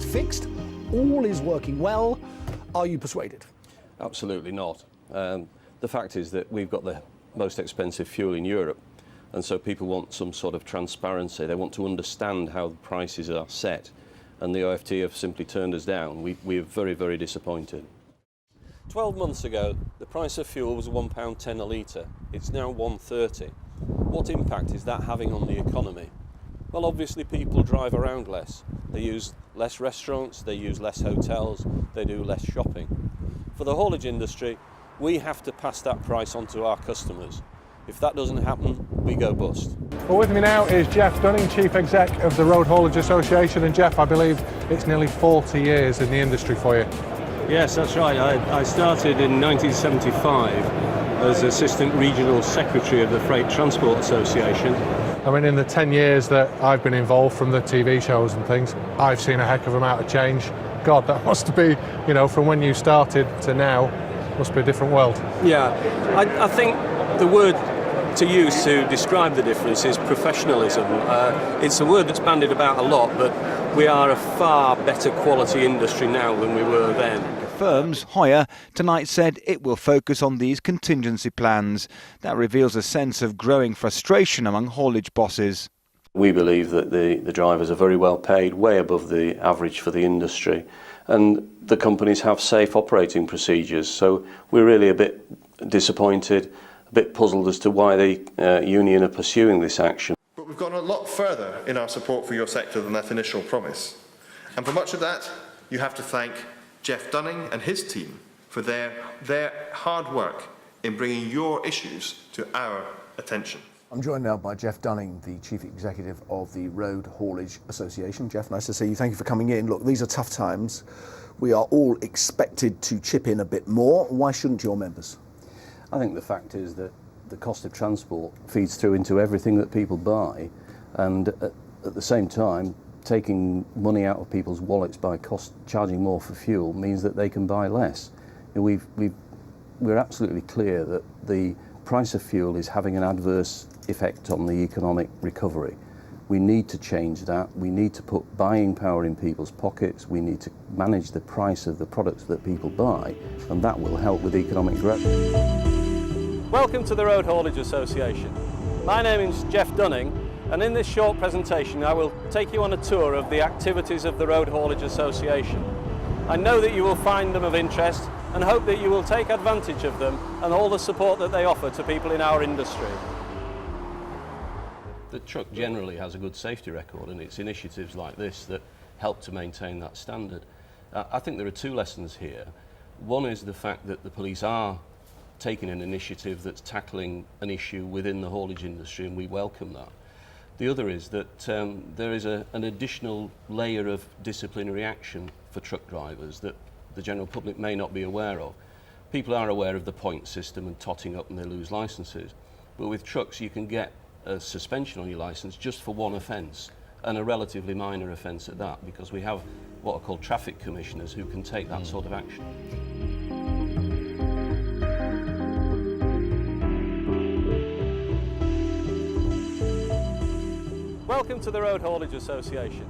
fixed, all is working well. Are you persuaded? Absolutely not. The fact is that we've got the most expensive fuel in Europe, and so people want some sort of transparency. They want to understand how the prices are set, and the OFT have simply turned us down. We are very, very disappointed. 12 months ago, the price of fuel was £1.10 a litre. It's now £1.30. What impact is that having on the economy? Well, obviously people drive around less. They use less restaurants, they use less hotels, they do less shopping. For the haulage industry, we have to pass that price on to our customers. If that doesn't happen, we go bust. Well, with me now is Geoff Dunning, Chief Exec of the Road Haulage Association. And Geoff, I believe it's nearly 40 years in the industry for you. Yes, that's right. I started in 1975 as Assistant Regional Secretary of the Freight Transport Association. I mean, in the 10 years that I've been involved from the TV shows and things, I've seen a heck of an amount of change. God, that must be, you know, from when you started to now, must be a different world. Yeah, I think the word to use to describe the difference is professionalism. It's a word that's bandied about a lot, but we are a far better quality industry now than we were then. Firms, Hoyer, tonight said it will focus on these contingency plans. That reveals a sense of growing frustration among haulage bosses. We believe that the drivers are very well paid, way above the average for the industry, and the companies have safe operating procedures, so we're really a bit disappointed, a bit puzzled as to why the union are pursuing this action. But we've gone a lot further in our support for your sector than that initial promise. And for much of that, you have to thank Geoff Dunning and his team for their hard work in bringing your issues to our attention. I'm joined now by Geoff Dunning, the Chief Executive of the Road Haulage Association. Geoff, nice to see you. Thank you for coming in. Look, these are tough times. We are all expected to chip in a bit more. Why shouldn't your members? I think the fact is that the cost of transport feeds through into everything that people buy, and at the same time, taking money out of people's wallets by charging more for fuel means that they can buy less. We're absolutely clear that the price of fuel is having an adverse effect on the economic recovery. We need to change that. We need to put buying power in people's pockets. We need to manage the price of the products that people buy, and that will help with economic growth. Welcome to the Road Haulage Association. My name is Geoff Dunning, and in this short presentation I will take you on a tour of the activities of the Road Haulage Association. I know that you will find them of interest and hope that you will take advantage of them and all the support that they offer to people in our industry. The truck generally has a good safety record, and it's initiatives like this that help to maintain that standard. I think there are two lessons here. One is the fact that the police are taking an initiative that's tackling an issue within the haulage industry, and we welcome that. The other is that there is an additional layer of disciplinary action for truck drivers that the general public may not be aware of. People are aware of the point system and totting up and they lose licences, but with trucks you can get a suspension on your licence just for one offence, and a relatively minor offence at that, because we have what are called traffic commissioners who can take that sort of action. Welcome to the Road Haulage Association.